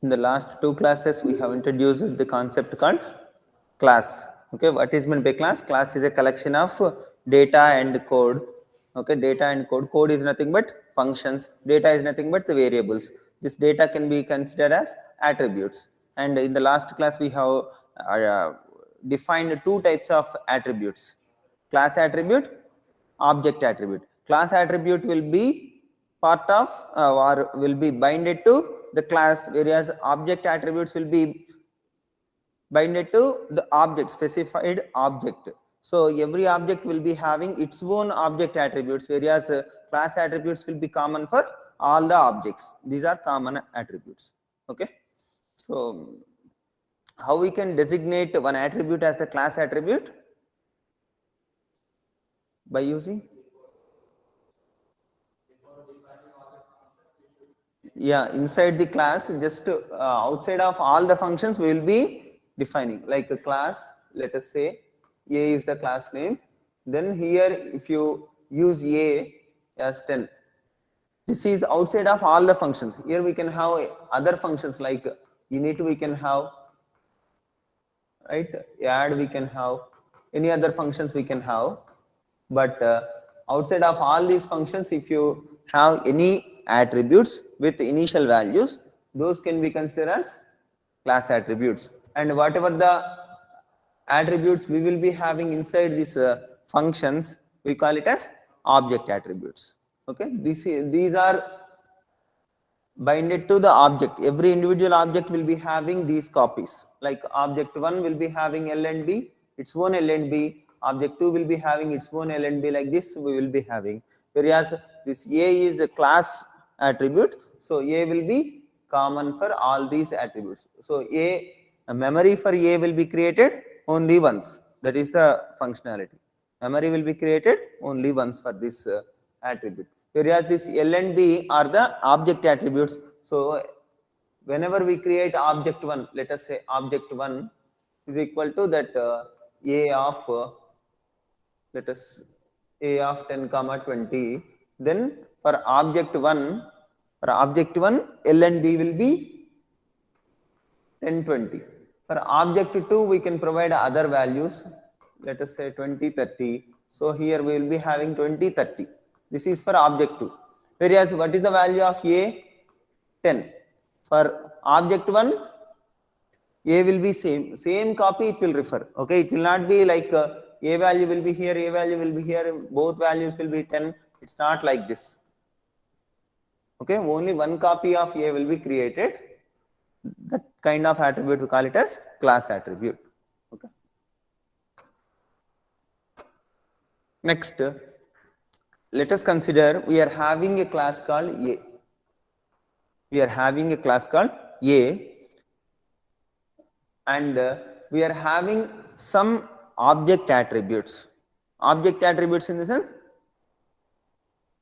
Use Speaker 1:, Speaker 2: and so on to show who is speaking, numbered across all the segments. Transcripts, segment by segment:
Speaker 1: In the last two classes, we have introduced the concept called class. Okay, what is meant by class? Class is a collection of data and code. Okay, data and code. Code is nothing but functions. Data is nothing but the variables. This data can be considered as attributes. And in the last class, we have defined two types of attributes: class attribute, object attribute. Class attribute will be part of or will be binded to the class, whereas object attributes will be binded to the object, specified object. So every object will be having its own object attributes, whereas class attributes will be common for all the objects. These are common attributes. Okay, so how we can designate one attribute as the class attribute? By using, yeah, inside the class, just outside of all the functions we will be defining, like a class. Let us say a is the class name. Then here if you use a as 10, this is outside of all the functions. Here we can have other functions like init, we can have, right, add, we can have any other functions we can have. But outside of all these functions, if you have any attributes with initial values, those can be considered as class attributes. And whatever the attributes we will be having inside these functions, we call it as object attributes. Okay, these are binded to the object. Every individual object will be having these copies. Like object 1 will be having L and B, its own L and B. Object 2 will be having its own L and B. Like this we will be having. Whereas this A is a class attribute, so A will be common for all these attributes. So a memory for A will be created only once. That is the functionality. Memory will be created only once for this attribute. Whereas this L and B are the object attributes. So whenever we create object 1, let us say object 1 is equal to that A of let us A of 10 comma 20. Then for object 1, L and B will be 10, 20. For object 2, we can provide other values. Let us say 20, 30. So here we will be having 20, 30. This is for object 2. Whereas what is the value of A? 10. For object 1, A will be same copy it will refer. Okay, it will not be like A value will be here, A value will be here, both values will be 10. It's not like this. Okay, only one copy of A will be created. That kind of attribute we call it as class attribute. Okay. Next, let us consider we are having a class called A. We are having a class called A, and we are having some object attributes. Object attributes in the sense,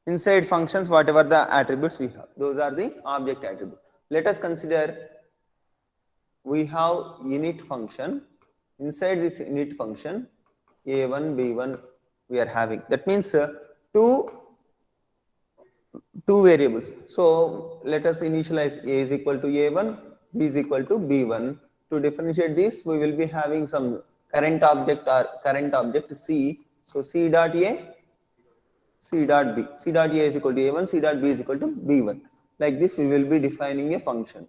Speaker 1: inside functions, whatever the attributes we have, those are the object attributes. Let us consider we have init function. Inside this init function, A1, B1 we are having. That means two variables. So let us initialize A is equal to A1, B is equal to B1. To differentiate this, we will be having some current object or current object C. So C dot A, C dot B. C dot A is equal to A1, C dot B is equal to B1. Like this, we will be defining a function.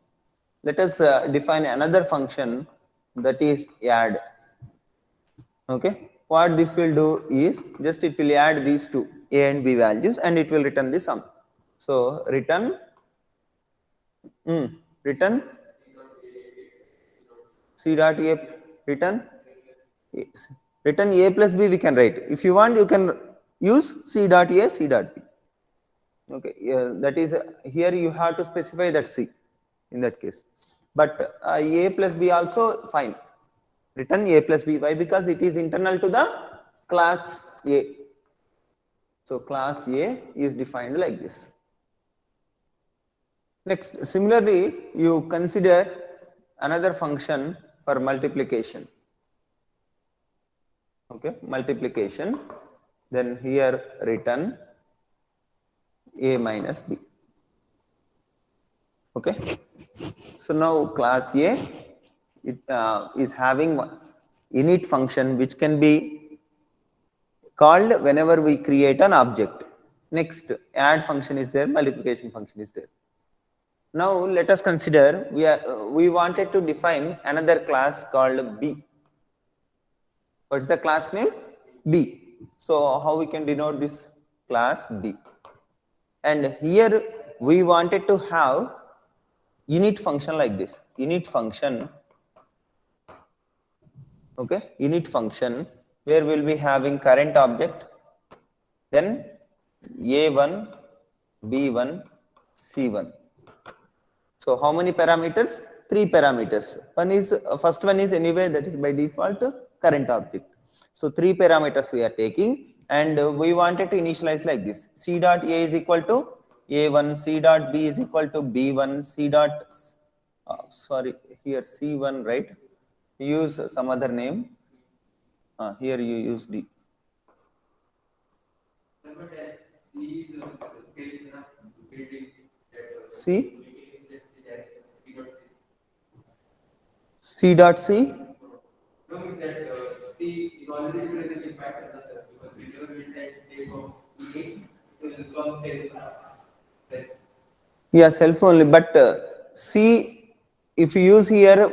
Speaker 1: Let us define another function, that is add. Okay, what this will do is just it will add these two A and B values and it will return the sum. So return C dot A, return A plus B we can write. If you want, you can use C dot A, C dot B. Okay, that is here you have to specify that C in that case. But A plus B also fine. Return A plus B. Why? Because it is internal to the class A. So class A is defined like this. Next, similarly, you consider another function for multiplication. Okay, multiplication. Then here return A minus B. Okay. So now class A, is having init function which can be called whenever we create an object. Next, add function is there, multiplication function is there. Now let us consider we wanted to define another class called B. What's the class name? B. So how we can denote this class B? And here we wanted to have init function like this. Init function, okay? Init function where we'll be having current object, then A1, B1, C1. So how many parameters? Three parameters. First one is anyway, that is by default current object. So three parameters we are taking, and we wanted to initialize like this. C dot A is equal to A1, C dot B is equal to B1, C dot, sorry, here C1, right? Use some other name. Here you use D. C? C dot C? C is already present in pattern because whenever we take of E8, it will come self. Yeah, self only. But C, if you use here,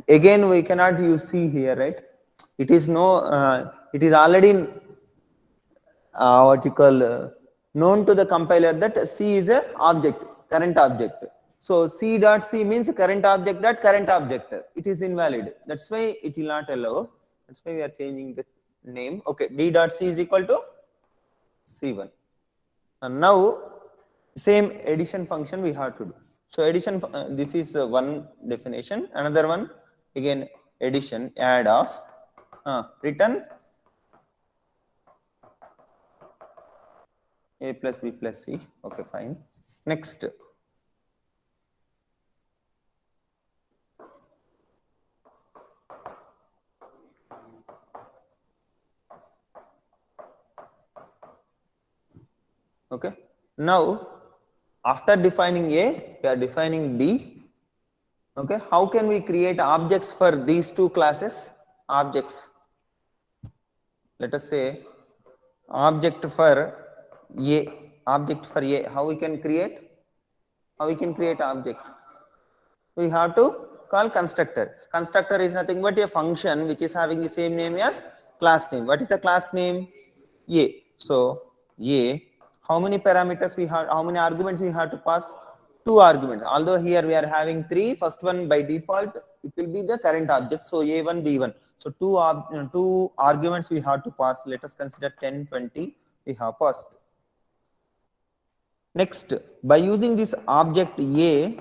Speaker 1: again we cannot use C here, right? It is no, it is already what you call known to the compiler that C is a object, current object. So C dot C means current object dot current object. It is invalid. That's why it will not allow. That's why we are changing the name. Okay, D dot C is equal to C1. And now same addition function we have to do. So addition, this is one definition. Another one, again addition, add of return A plus B plus C. Okay, fine. Next. Okay. Now, after defining A, we are defining B. Okay. How can we create objects for these two classes? Objects. Let us say object for A. Object for A. How we can create? How we can create object? We have to call constructor. Constructor is nothing but a function which is having the same name as class name. What is the class name? A. So A, how many parameters we have, how many arguments we have to pass? Two arguments. Although here we are having three, first one by default, it will be the current object. So A1, B1. So two arguments we have to pass. Let us consider 10, 20 we have passed. Next, by using this object A,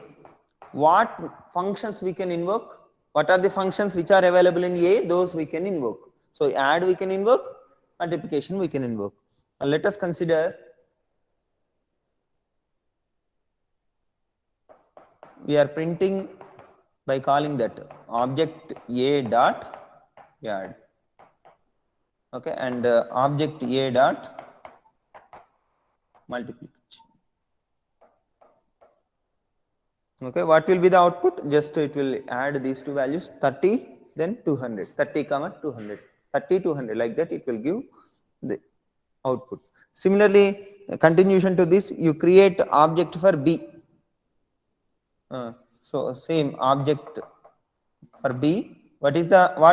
Speaker 1: what functions we can invoke? What are the functions which are available in A? Those we can invoke. So add we can invoke, multiplication we can invoke. Now let us consider, we are printing by calling that object A dot add. Okay, and object A dot multiplication. Okay, what will be the output? Just it will add these two values, 30, then 200, 30 comma 200, 30, 200, like that it will give the output. Similarly, continuation to this, you create object for B. So same object for B. What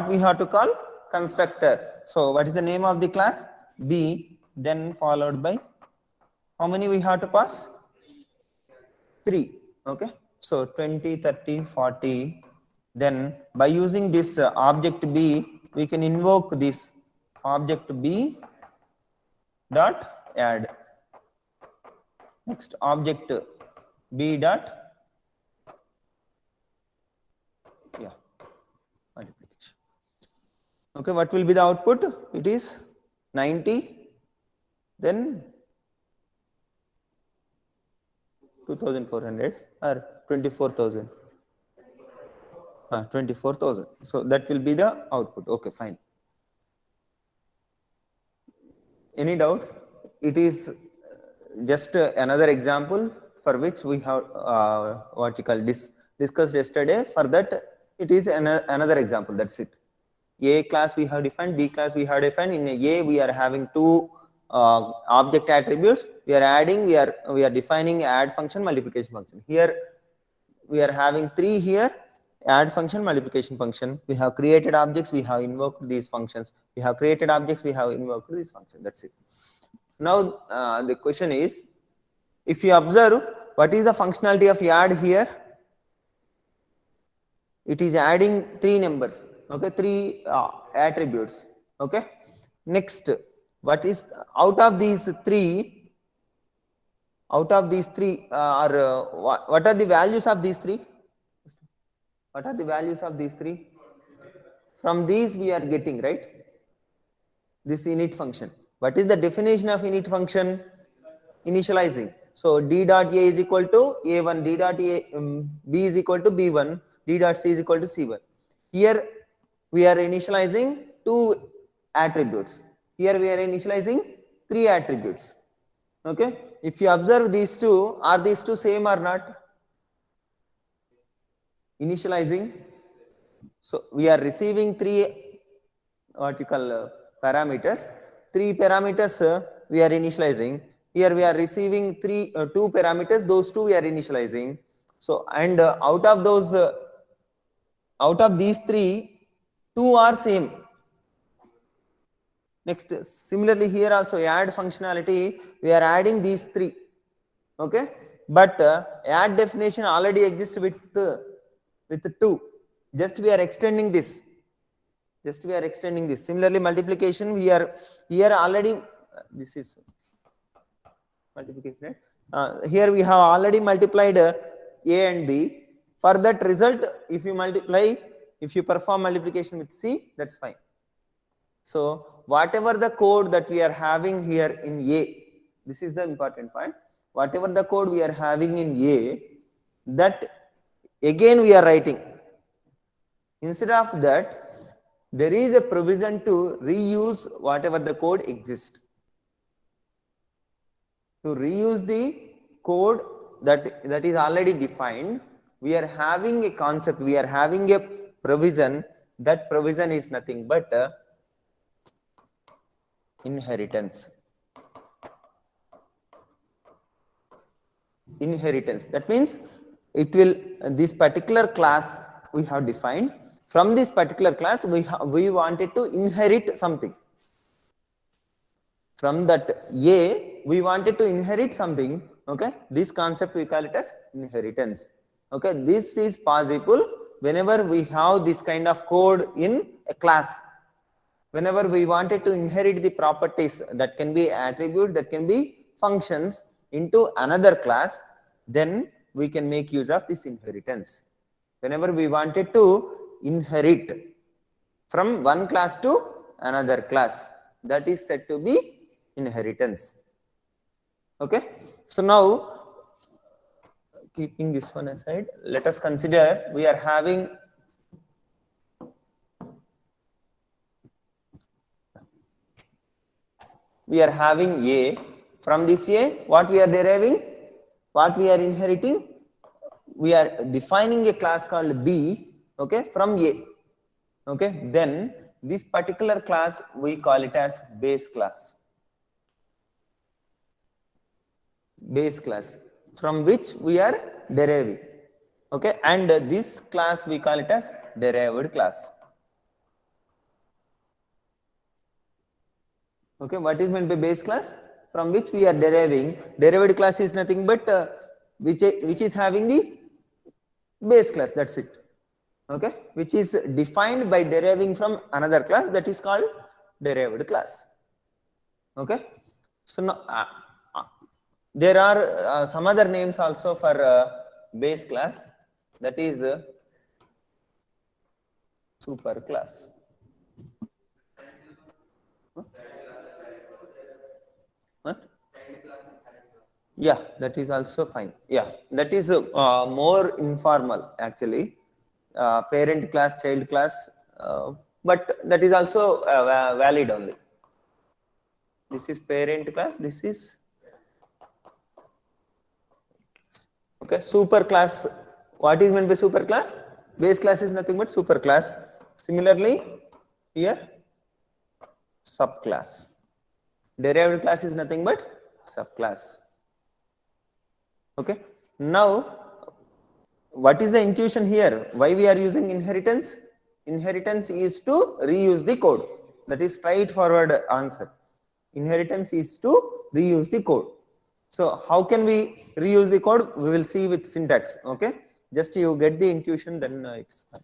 Speaker 1: we have to call? Constructor. So what is the name of the class? B, then followed by how many we have to pass? 3. Okay. So 20, 30, 40. Then by using this object B, we can invoke this object B dot add. Next object B dot multiplication. Okay, what will be the output? It is 90, then 2400 or 24,000. 24,000. So that will be the output. Okay, fine. Any doubts? It is just another example for which we have what you call discussed yesterday. For that, it is another example. That's it. A class we have defined, B class we have defined. In A, we are having two object attributes. We are adding, we are defining add function, multiplication function. Here we are having three here, add function, multiplication function. We have created objects, we have invoked these functions. We have created objects, we have invoked these functions. That's it. Now the question is, if you observe, what is the functionality of add here? It is adding three numbers, okay, three attributes, okay. Next, what is out of these three what are the values of these three? What are the values of these three? From these we are getting, right, this init function. What is the definition of init function? Initializing. So d dot a is equal to a1, d dot b is equal to b1, d dot c is equal to c1. Here we are initializing two attributes. Here we are initializing three attributes. Okay. If you observe these two, are these two same or not? Initializing. So we are receiving three what you call parameters. Three parameters we are initializing. Here we are receiving two parameters. Those two we are initializing. So and out of these three, two are same. Next, similarly here also add functionality, we are adding these three, okay, but add definition already exists with two, just we are extending this, Similarly multiplication, we are here already, this is multiplication, right? Here we have already multiplied a and b. For that result, if you perform multiplication with c, that's fine. So whatever the code that we are having here in A, this is the important point. Whatever the code we are having in A, that again we are writing. Instead of that, there is a provision to reuse whatever the code exists. To reuse the code that is already defined, we are having a concept, we are having a provision. That provision is nothing but inheritance. That means it will, this particular class we have defined. From this particular class, we wanted to inherit something. From that A, we wanted to inherit something. Okay, this concept we call it as inheritance. Okay, this is possible whenever we have this kind of code in a class. Whenever we wanted to inherit the properties, that can be attributes, that can be functions, into another class, then we can make use of this inheritance. Whenever we wanted to inherit from one class to another class, that is said to be inheritance. Okay. So now, keeping this one aside, let us consider we are having A. From this A, what we are deriving, what we are inheriting, we are defining a class called B, okay, from A. Okay, then this particular class we call it as base class. Base class, from which we are deriving. Okay, and this class we call it as derived class. Okay, what is meant by base class? From which we are deriving. Derived class is nothing but which is having the base class, that's it. Okay, which is defined by deriving from another class, that is called derived class. Okay, so now there are some other names also for base class, that is super class. What? Yeah, that is also fine. Yeah, that is more informal actually. Parent class, child class, but that is also valid only. This is parent class, this is Okay, super class. What is meant by super class? Base class is nothing but super class. Similarly, here subclass. Derived class is nothing but subclass. Okay. Now, what is the intuition here? Why we are using inheritance? Inheritance is to reuse the code. That is straightforward answer. Inheritance is to reuse the code. So how can we reuse the code? We will see with syntax. Okay. Just you get the intuition, then it's fine.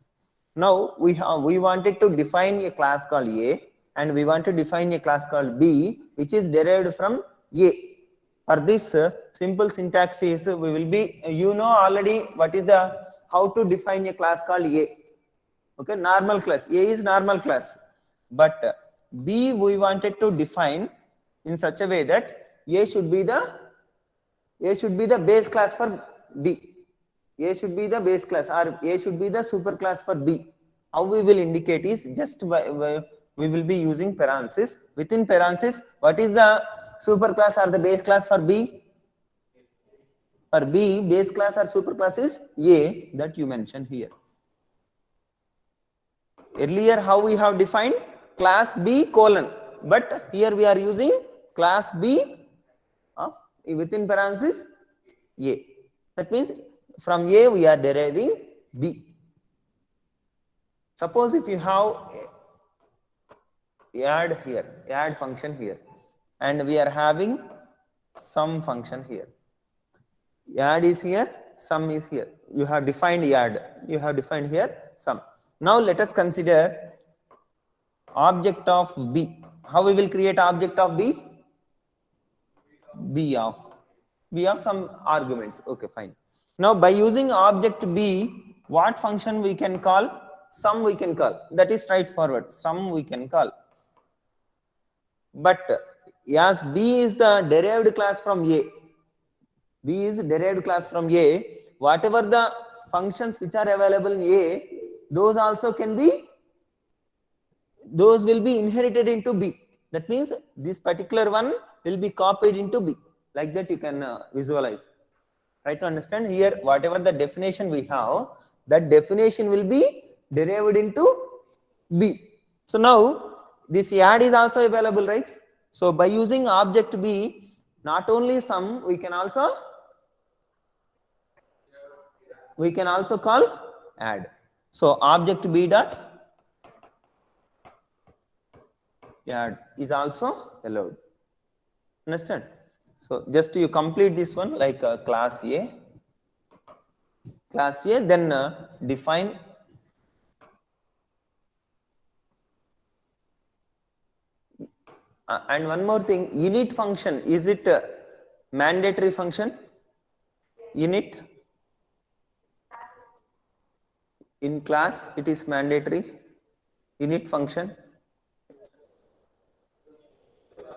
Speaker 1: Now we wanted to define a class called A, and we want to define a class called B, which is derived from A. For this simple syntax is we will be, you know already what is the, how to define a class called A. Okay, normal class. A is normal class, but B we wanted to define in such a way that A should be the base class for B. A should be the base class, or A should be the super class for B. How we will indicate is just we will be using parenthesis. Within parenthesis, what is the super class or the base class for B? For B, base class or super class is A, that you mentioned here. Earlier, how we have defined class B colon, but here we are using class B of within parenthesis A. That means from A we are deriving B. Suppose if you have add here, add function here, and we are having sum function here. Add is here, sum is here. You have defined add, you have defined here sum. Now let us consider object of B. How we will create object of B? B of some arguments. Okay, fine. Now by using object B, what function we can call? Sum we can call. That is straightforward. Sum we can call. But as B is the derived class from A, B is derived class from A, whatever the functions which are available in A, those also can be, those will be inherited into B. That means this particular one will be copied into B. Like that you can visualize. Try to understand here, whatever the definition we have, that definition will be derived into B. So now this add is also available, right? So by using object B, not only sum, we can also call add. So object B dot add is also allowed. Understand? So just you complete this one like class A, then define and one more thing, init function, is it a mandatory function? Init in class it is mandatory. Init function.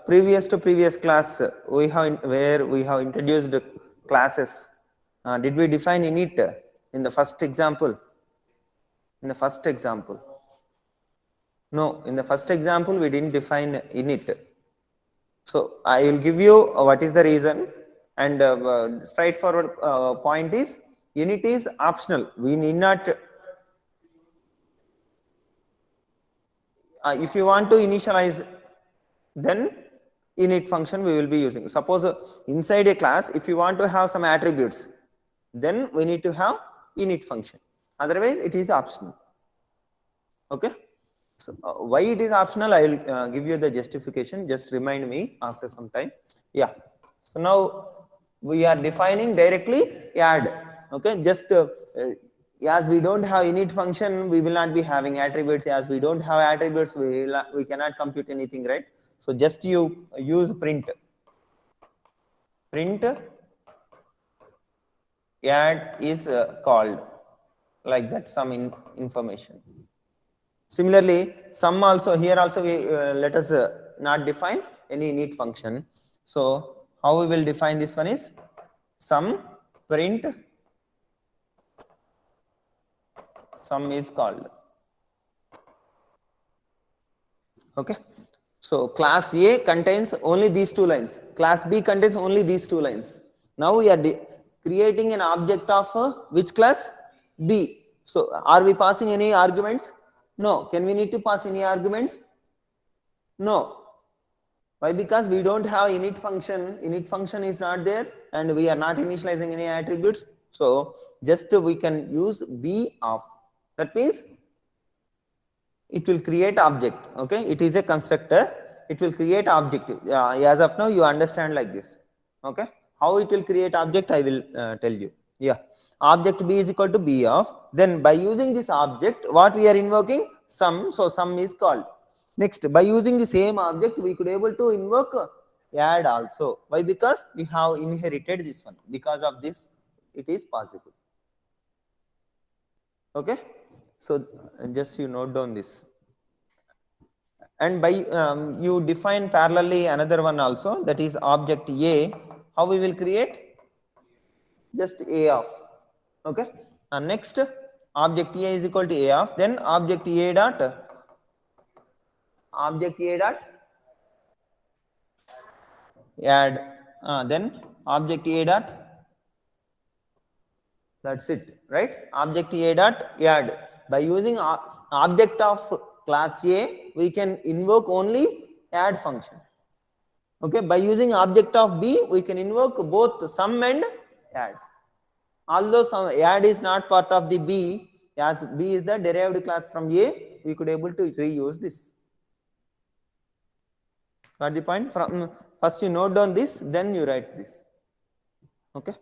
Speaker 1: Previous to previous class we have where we have introduced classes. Did we define init in the first example? No, in the first example we didn't define init. So I will give you what is the reason, and straightforward point is init is optional. We need not, if you want to initialize, then init function we will be using. Suppose inside a class, if you want to have some attributes, then we need to have init function. Otherwise it is optional. Okay. So why it is optional, I will give you the justification. Just remind me after some time. Yeah. So now we are defining directly add. Okay. Just as we don't have init function, we will not be having attributes. As we don't have attributes, we cannot compute anything, right? So just you use print add is called like that, some information. Similarly, sum also, here also we let us not define any init function. So how we will define this one is sum print sum is called. Okay. So class A contains only these two lines. Class B contains only these two lines. Now we are creating an object of which class? B. So are we passing any arguments? No. Can we need to pass any arguments? No. Why? Because we don't have init function. Init function is not there and we are not initializing any attributes. So just we can use B of. That means it will create object. Okay, it is a constructor. It will create object. As of now you understand like this. Okay, how it will create object I will tell you. Yeah, object B is equal to B of. Then by using this object what we are invoking? Sum. So sum is called. Next, by using the same object we could able to invoke add also. Why? Because we have inherited this one. Because of this it is possible. Okay, so just you note down this. And by you define parallelly another one also, that is object A. How we will create? Just A of. Okay, and next object A is equal to A of. Then object A dot add. Then object A dot. That's it, right? Object A dot add. By using object of class A, we can invoke only add function. Okay, by using object of B, we can invoke both sum and add. Although add is not part of the B, as B is the derived class from A, we could able to reuse this. Got the point? From first you note down this, then you write this. Okay.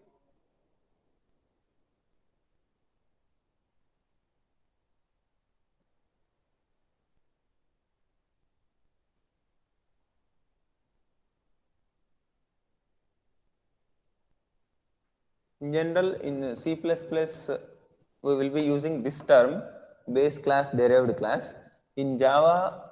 Speaker 1: In general, in C++, we will be using this term, base class, derived class. In Java,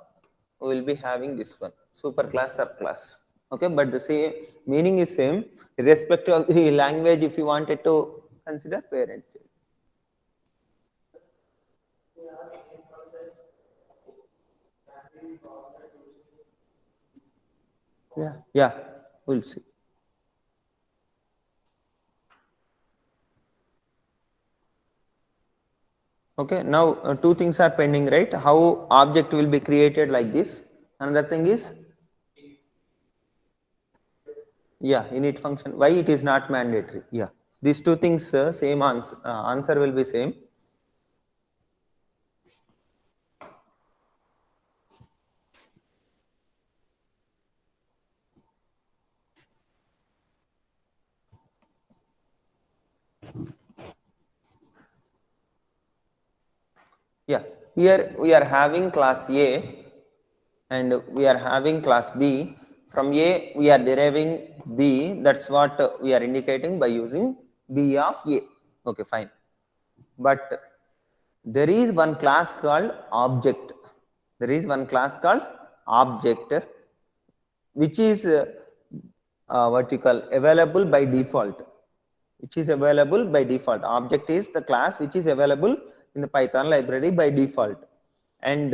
Speaker 1: we will be having this one, superclass, subclass. Okay, but the same meaning is same, irrespective of the language. If you wanted to consider parent. Yeah, we'll see. Okay, now two things are pending, right? How object will be created like this. Another thing is, yeah, init function. Why it is not mandatory? Yeah, these two things, same answer. Answer will be same. Yeah, here we are having class A and we are having class B. From A we are deriving B. That's what we are indicating by using B of A. Okay, fine. But there is one class called object. There is one class called object, which is what you call available by default. Which is available by default. Object is the class which is available in the Python library by default. And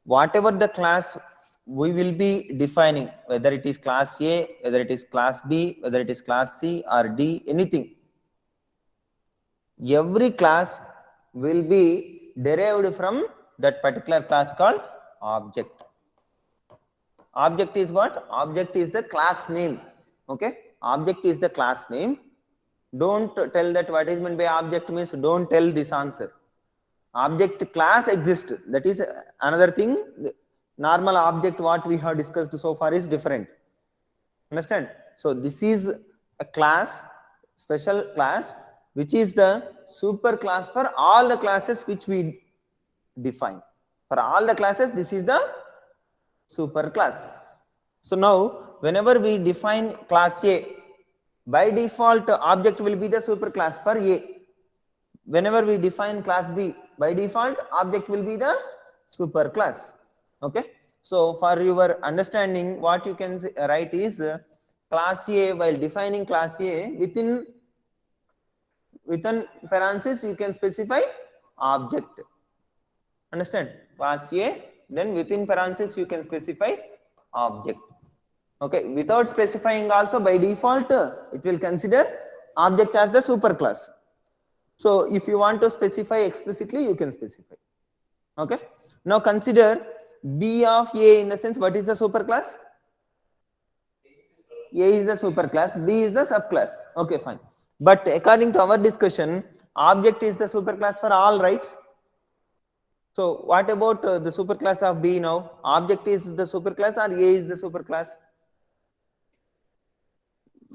Speaker 1: whatever the class we will be defining, whether it is class A, whether it is class B, whether it is class C or D, anything, every class will be derived from that particular class called object. Object is what? Object is the class name. Okay, object is the class name. Don't tell that what is meant by object means, don't tell this answer. Object class exists, that is another thing. Normal object what we have discussed so far is different. Understand? So this is a class, special class, which is the super class for all the classes which we define. For all the classes, this is the super class. So now whenever we define class A, by default object will be the super class for A. Whenever we define class B, by default object will be the super class. Okay, so for your understanding, what you can write is class A, while defining class A, within parenthesis you can specify object. Understand? Class A, then within parenthesis you can specify object. Okay, without specifying also, by default it will consider object as the superclass. So if you want to specify explicitly, you can specify. Okay. Now consider B of A in the sense, what is the superclass? A is the superclass, B is the subclass. Okay, fine. But according to our discussion, object is the superclass for all, right? So what about the superclass of B now? Object is the superclass or A is the superclass?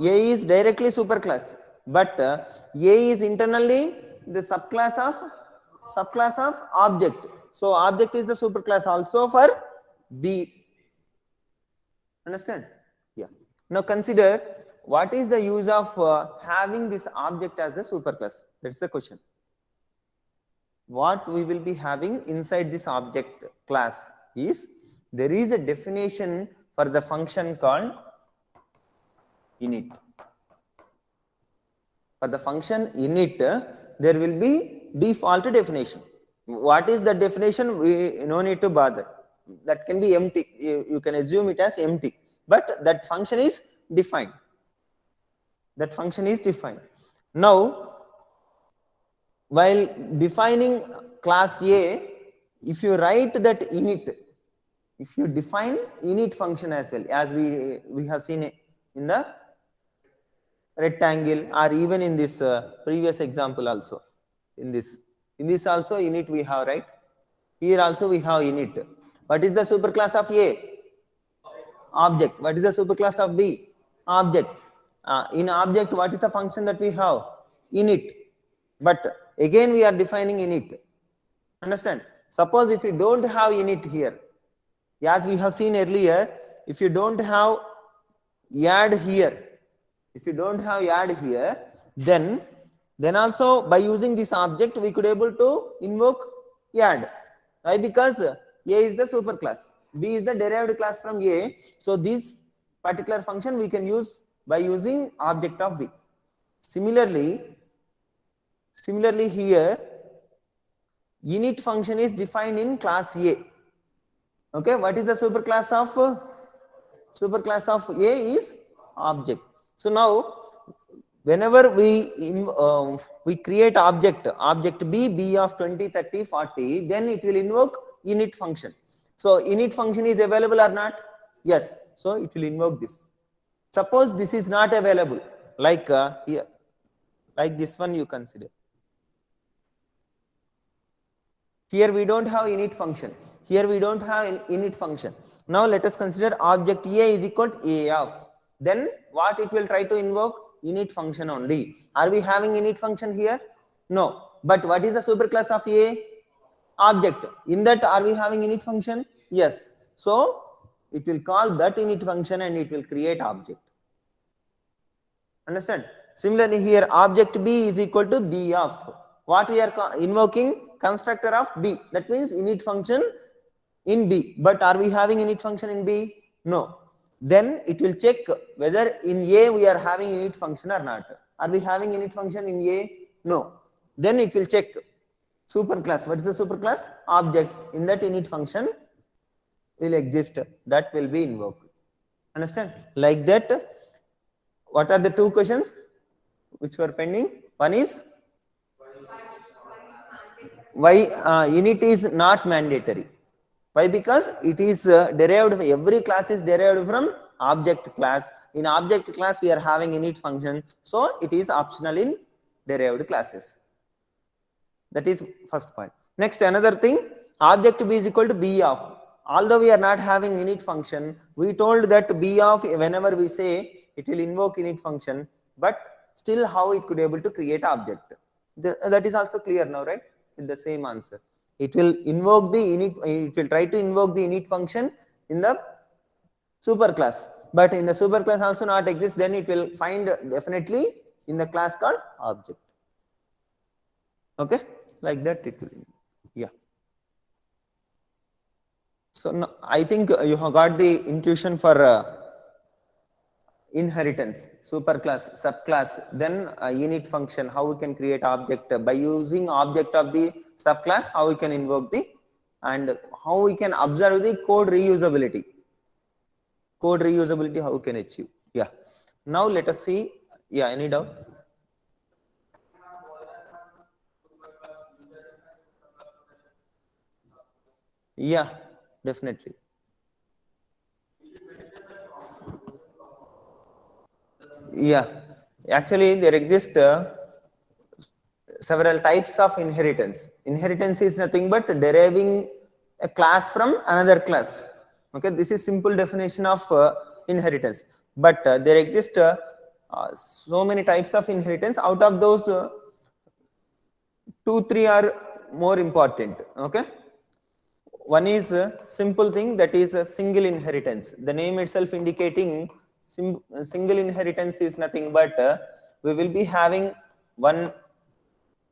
Speaker 1: A is directly superclass, but A is internally the subclass of object. So object is the superclass also for B. Understand? Yeah. Now consider what is the use of having this object as the superclass. That's the question. What we will be having inside this object class is, there is a definition for the function called init. For the function init, there will be default definition. What is the definition? We no need to bother. That can be empty. You can assume it as empty. But that function is defined. That function is defined. Now, while defining class A, if you write that init, if you define init function as well, as we have seen in the rectangle, or even in this previous example also, in this also init we have, right? Here also we have init. What is the superclass of A? Object. What is the superclass of B? Object. In object, what is the function that we have? Init. But again we are defining init. Understand? Suppose if you don't have init here, as we have seen earlier, if you don't have add here, then also by using this object we could able to invoke add. Why? Because A is the superclass, B is the derived class from A. So this particular function we can use by using object of B. Similarly here, init function is defined in class A. Okay, what is the superclass of A is object. So now whenever we create object B of 20, 30, 40, then it will invoke init function. So init function is available or not? Yes. So it will invoke this. Suppose this is not available, like here, like this one you consider. Here we don't have init function. Here we don't have init function. Now let us consider object A is equal to A of. Then what it will try to invoke? Init function only. Are we having init function here? No. But what is the superclass of A? Object. In that, are we having init function? Yes. So it will call that init function and it will create object. Understand? Similarly here, object B is equal to B of. What we are invoking? Constructor of B. That means init function in B. But are we having init function in B? No. Then it will check whether in A we are having init function or not. Are we having init function in A? No. Then it will check superclass. What is the superclass? Object. In that init function will exist. That will be invoked. Understand? Like that. What are the two questions which were pending? One is why init is not mandatory. Why? Because it is derived, every class is derived from object class. In object class we are having init function, so it is optional in derived classes. That is first point. Next, another thing, object B is equal to B of. Although we are not having init function, we told that B of, whenever we say, it will invoke init function, but still how it could able to create object. That is also clear now, right? With the same answer. It will invoke the init, it will try to invoke the init function in the superclass. But in the superclass also not exist, then it will find definitely in the class called object. Okay? Like that it will. Yeah. So now I think you have got the intuition for inheritance, superclass, subclass, then init function, how we can create object by using object of the subclass, how we can invoke the, and how we can observe the code reusability. Code reusability, how we can achieve. Yeah. Now let us see. Yeah, any doubt? Yeah, definitely. Yeah, actually there exist several types of inheritance. Inheritance is nothing but deriving a class from another class. Okay, this is simple definition of inheritance. But there exist so many types of inheritance. Out of those, two, three are more important. Okay, one is a simple thing, that is a single inheritance. The name itself indicating single inheritance is nothing but we will be having one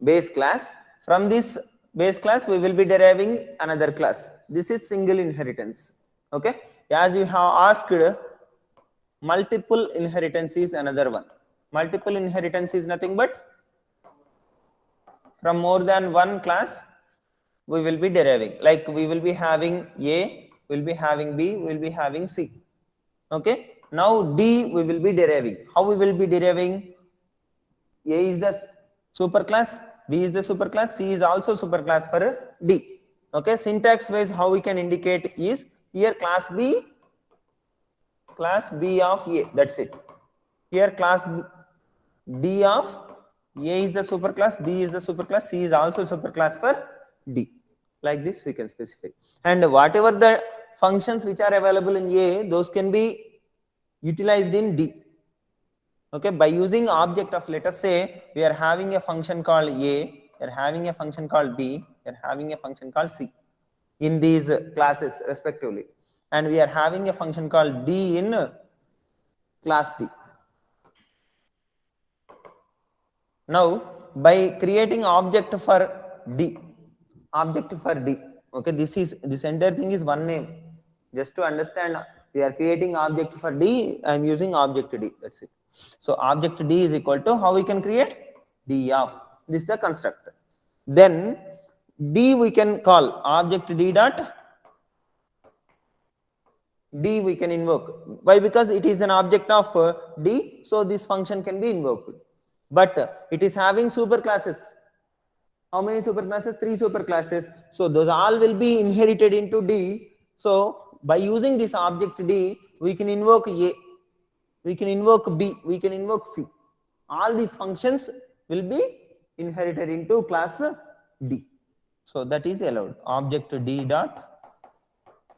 Speaker 1: base class. From this base class, we will be deriving another class. This is single inheritance. Okay. As you have asked, multiple inheritance is another one. Multiple inheritance is nothing but from more than one class, we will be deriving. Like we will be having A, we will be having B, we will be having C. Okay. Now D we will be deriving. How we will be deriving? A is the superclass, B is the superclass, C is also superclass for D. Okay, syntax wise how we can indicate is here class B of A, that's it. Here class D of A is the superclass, B is the superclass, C is also superclass for D. Like this we can specify. And whatever the functions which are available in A, those can be utilized in D. Okay, by using object of, let us say we are having a function called A, we are having a function called B, we are having a function called C in these classes respectively, and we are having a function called D in class D. Now by creating object for D, okay, this entire thing is one name. Just to understand, we are creating object for D, I am using object D, that's it. So object D is equal to, how we can create? D of, this is the constructor. Then D we can call object D dot D we can invoke. Why? Because it is an object of D, so this function can be invoked. But it is having superclasses. How many superclasses? 3 superclasses. So those all will be inherited into D. So by using this object D, we can invoke A, we can invoke B, we can invoke C. All these functions will be inherited into class D. So that is allowed. Object D dot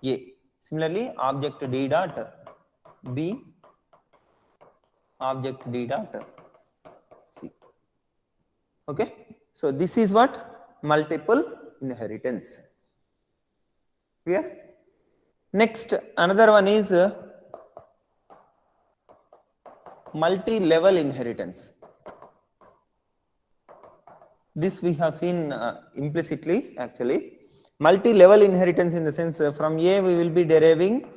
Speaker 1: A. Similarly, object D dot B, object D dot C. Okay. So this is what? Multiple inheritance. Clear? Next, another one is multi-level inheritance. This we have seen implicitly actually. Multi-level inheritance in the sense from A we will be deriving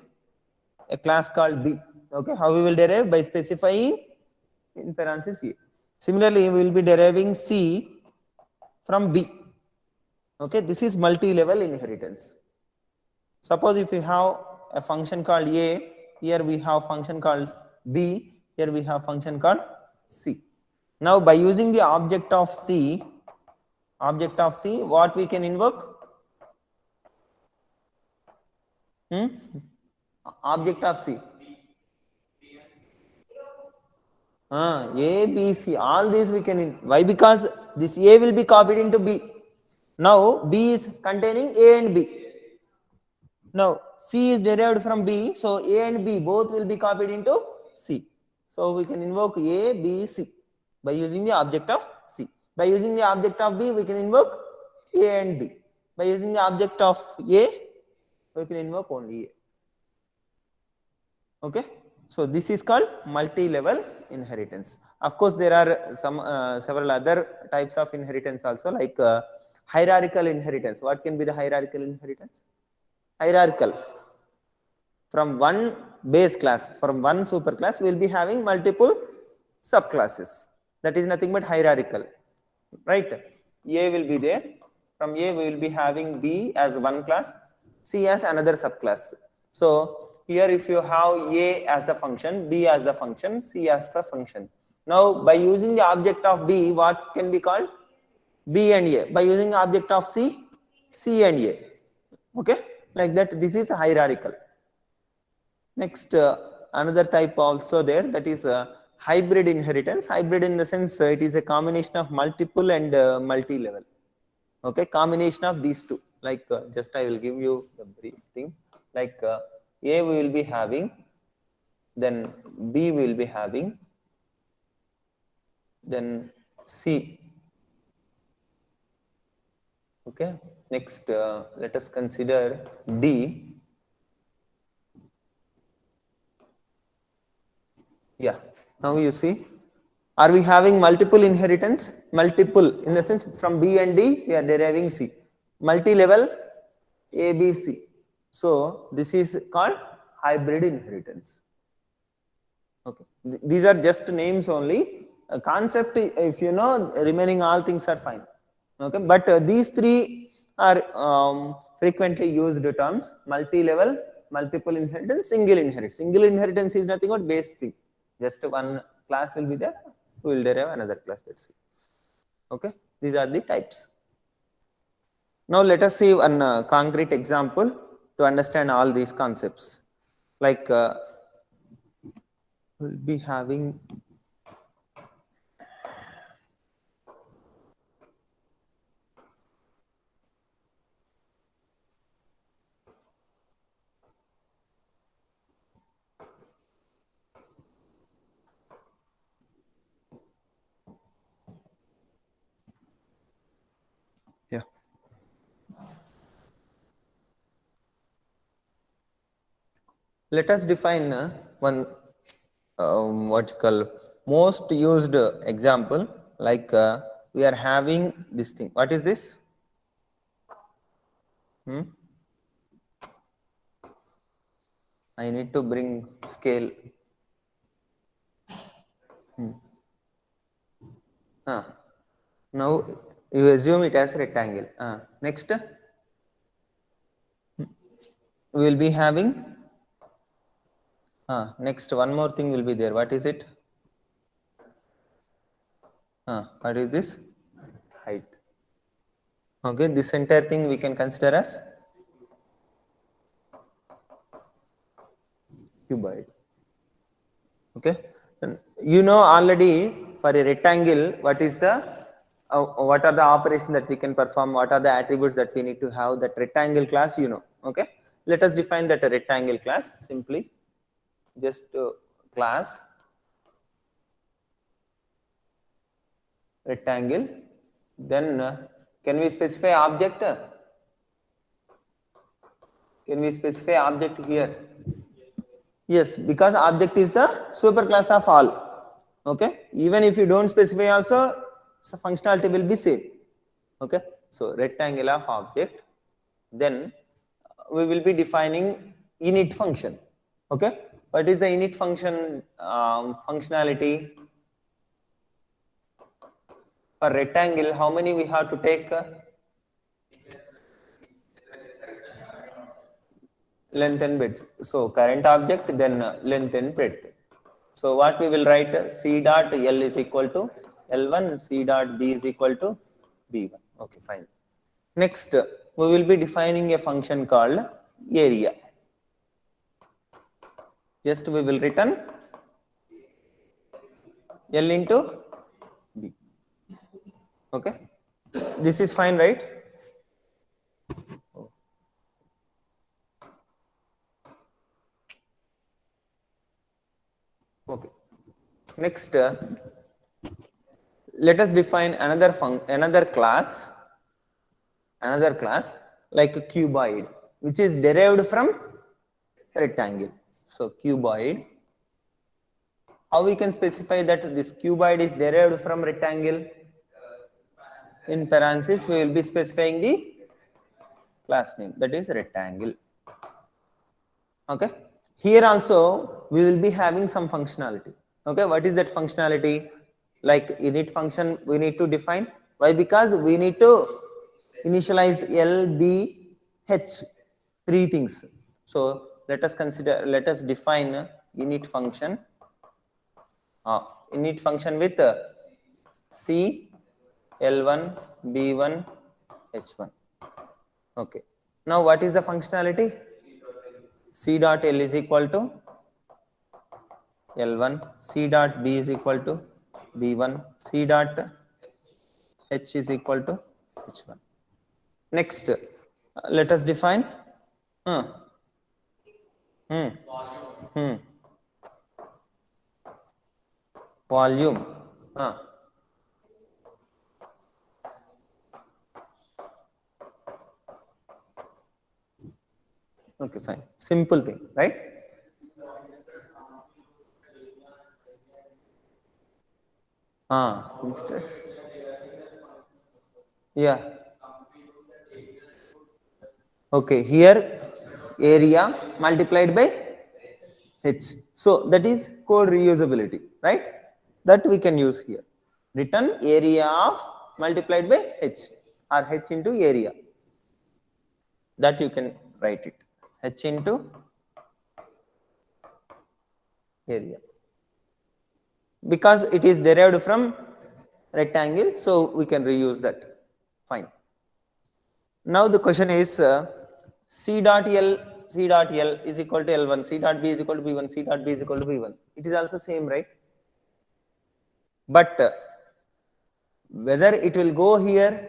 Speaker 1: a class called B. Okay, how we will derive? By specifying in parenthesis A. Similarly, we will be deriving C from B. Okay, this is multi-level inheritance. Suppose if we have a function called A, here we have function called B, here we have function called C. Now by using the object of C, what we can invoke? Object of C. A, B, C, all these we can, why? Because this A will be copied into B. Now B is containing A and B. Now C is derived from B, so A and B both will be copied into C. So we can invoke A, B, C by using the object of C. By using the object of B, we can invoke A and B. By using the object of A, we can invoke only A. Okay. So this is called multi-level inheritance. Of course, there are some several other types of inheritance also, like hierarchical inheritance. What can be the hierarchical inheritance? Hierarchical. From one base class, from one superclass, we will be having multiple subclasses. That is nothing but hierarchical, right? A will be there. From A, we will be having B as one class, C as another subclass. So here if you have A as the function, B as the function, C as the function. Now by using the object of B, what can be called? B and A. By using the object of C, C and A. Okay. like that. This is hierarchical. Next, another type also there, that is hybrid inheritance. Hybrid in the sense it is a combination of multiple and multi-level. Okay, combination of these two. Like just I will give you the brief thing. Like A we will be having, then B will be having, then C. Okay, next let us consider D. Yeah, now you see, are we having multiple inheritance? Multiple in the sense from B and D we are deriving C. Multi-level A, B, C. So this is called hybrid inheritance. Okay, these are just names only. A concept, if you know, remaining all things are fine. Okay, but these three are frequently used terms: multi-level, multiple inheritance, single inheritance. Single inheritance is nothing but base thing. Just one class will be there, we will derive another class. That's it. Okay, these are the types. Now let us see one concrete example to understand all these concepts. Like we'll be having yeah. Let us define one what you call most used example. Like we are having this thing. What is this? I need to bring scale. Now you assume it as rectangle. Next, we will be having. Next, one more thing will be there. What is it? What is this? Height. Okay, this entire thing we can consider as cuboid. Okay, and you know already for a rectangle what is the what are the operations that we can perform, what are the attributes that we need to have. That rectangle class, you know. Okay, let us define that a rectangle class simply. Just class rectangle, then can we specify object? Can we specify object here? Yes, because object is the superclass of all. Okay, even if you don't specify also, so functionality will be same. Okay, so rectangle of object, then we will be defining init function. Okay, what is the init function functionality? For rectangle, how many we have to take? Length and width. So current object, then length and breadth. So what we will write? C dot L is equal to L1, C dot B is equal to B1. Okay, fine. Next, we will be defining a function called area. Just we will return L into B. Okay, this is fine, right? Okay. Next, let us define another class like a cuboid, which is derived from rectangle. So cuboid, how we can specify that this cuboid is derived from rectangle? In parentheses we will be specifying the class name, that is rectangle. Okay, here also we will be having some functionality. Okay, what is that functionality? Like init function we need to define. Why? Because we need to initialize L, B, H, three things. So let us define init function. Init function with C, L1, B1, H1. Okay. Now what is the functionality? C dot L is equal to L1, C dot B is equal to B1, C dot H is equal to H1. Next, let us define hmm, hmm, hmm, volume. Okay, fine. Simple thing, right? Instead. Yeah. Okay, here area multiplied by H. So that is code reusability, right? That we can use here. Written area of multiplied by H or H into area. That you can write it. H into area. Because it is derived from rectangle, so we can reuse that. Fine. Now the question is C dot L is equal to L1, C dot B is equal to B1, C dot B is equal to B1. It is also same, right? But whether it will go here,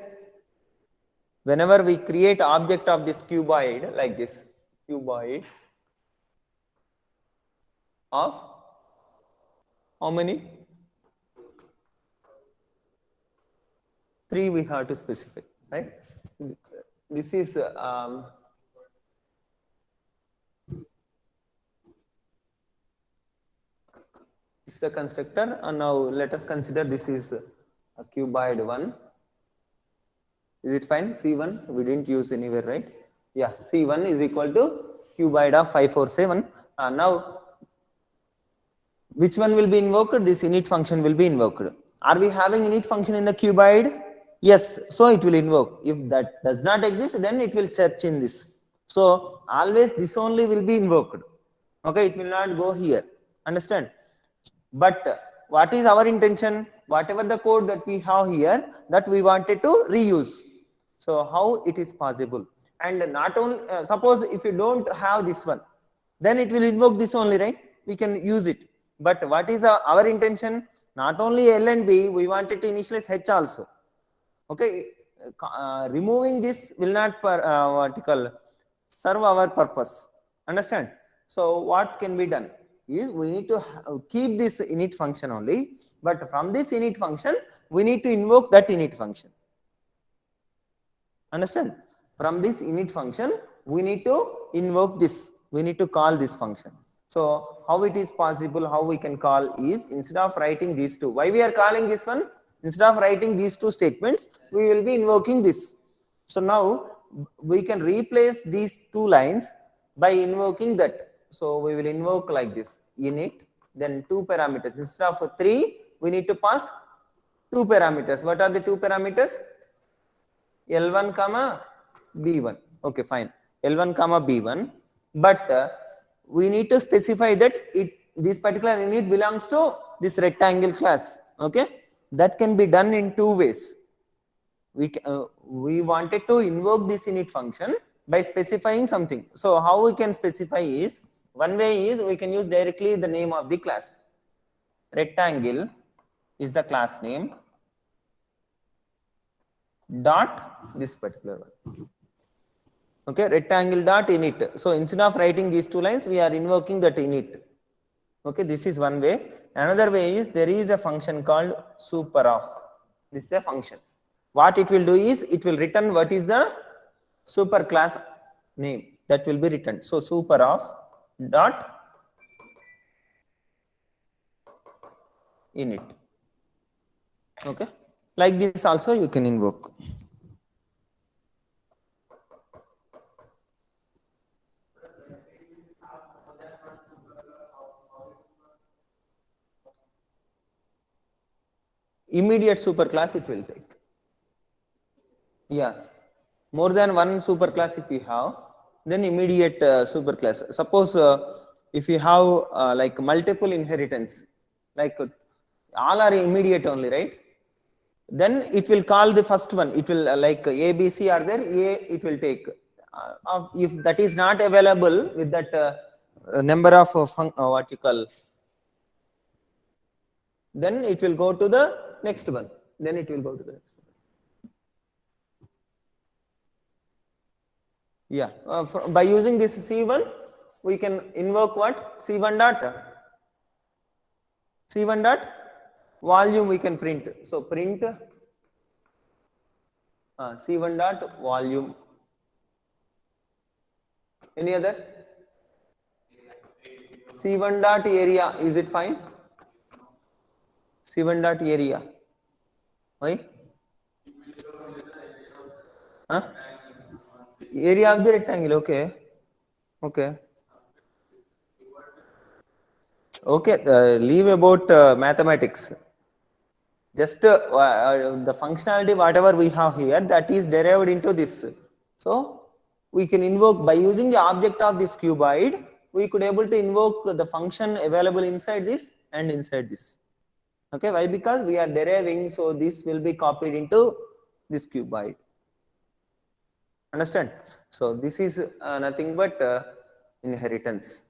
Speaker 1: whenever we create object of this cuboid like this, cuboid of how many? 3 we have to specify, right? This is is the constructor, and now let us consider this is a cuboid 1. Is it fine? C1 we didn't use anywhere, right? Yeah, C1 is equal to cuboid of 547. Now which one will be invoked? This init function will be invoked. Are we having init function in the cuboid? Yes, so it will invoke. If that does not exist, then it will search in this. So always this only will be invoked. Okay, it will not go here. Understand? But what is our intention? Whatever the code that we have here, that we wanted to reuse. So how it is possible? And not only suppose if you don't have this one, then it will invoke this only, right? We can use it. But what is our intention? Not only L and B, we wanted to initialize H also. Okay, removing this will not serve our purpose. Understand? So what can be done is we need to keep this init function only, but from this init function we need to invoke that init function. Understand? From this init function we need to invoke this, we need to call this function. So how it is possible, how we can call is, instead of writing these two, why we are calling this one? Instead of writing these two statements, we will be invoking this. So now we can replace these two lines by invoking that. So we will invoke like this, init, then two parameters. Instead of 3, we need to pass 2 parameters. What are the 2 parameters? L1 comma B1. Okay, fine. L1 comma B1. But we need to specify that this particular init belongs to this rectangle class. Okay, that can be done in 2 ways. We wanted to invoke this init function by specifying something. So how we can specify is, one way is we can use directly the name of the class. Rectangle is the class name dot this particular one. Okay, rectangle dot init. So instead of writing these 2 lines, we are invoking that init. Okay, this is one way. Another way is, there is a function called superof. This is a function. What it will do is, it will return what is the super class name that will be written. So superof dot init. Okay, like this also you can invoke. Immediate superclass it will take. Yeah, more than one superclass if you have, then immediate superclass. Suppose if you have like multiple inheritance, like all are immediate only, right? Then it will call the first one. It will like A, B, C are there. A it will take. if that is not available with that number of what you call, then it will go to the next one. Then it will go to the next one. Yeah, by using this C1, we can invoke what? C1 dot C1 dot volume we can print. So print C1 dot volume. Any other? C1 dot area, is it fine? C1 dot area. Why? Huh? Area of the rectangle, okay. Okay. Okay, leave about mathematics. Just the functionality, whatever we have here, that is derived into this. So we can invoke by using the object of this cuboid, we could able to invoke the function available inside this and inside this. Okay, why? Because we are deriving, so this will be copied into this cuboid. Understand? So this is nothing but inheritance.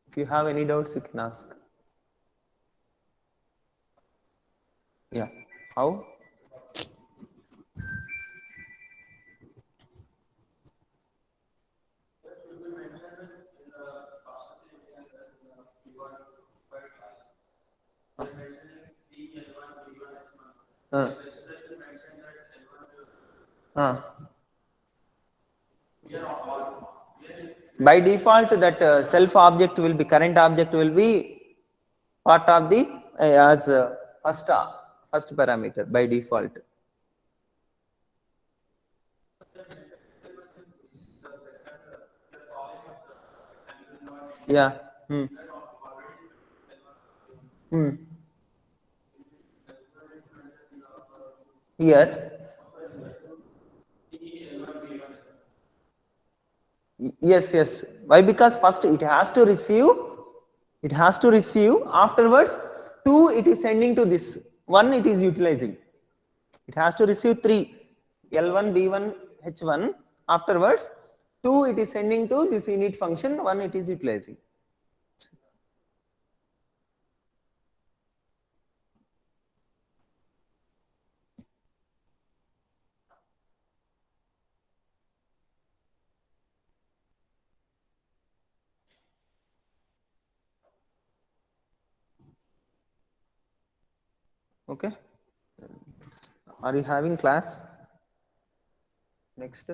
Speaker 1: If you have any doubts, you can ask. Yeah. How? Uh, uh. By default, that self object will be, current object will be part of the as first parameter by default. Yeah. Hmm. Hmm. Here. Yes, yes. Why? Because first it has to receive, afterwards 2 it is sending to this, 1 it is utilizing. It has to receive 3, L1, B1, H1, afterwards 2 it is sending to this init function, 1 it is utilizing. Okay. Are you having class next?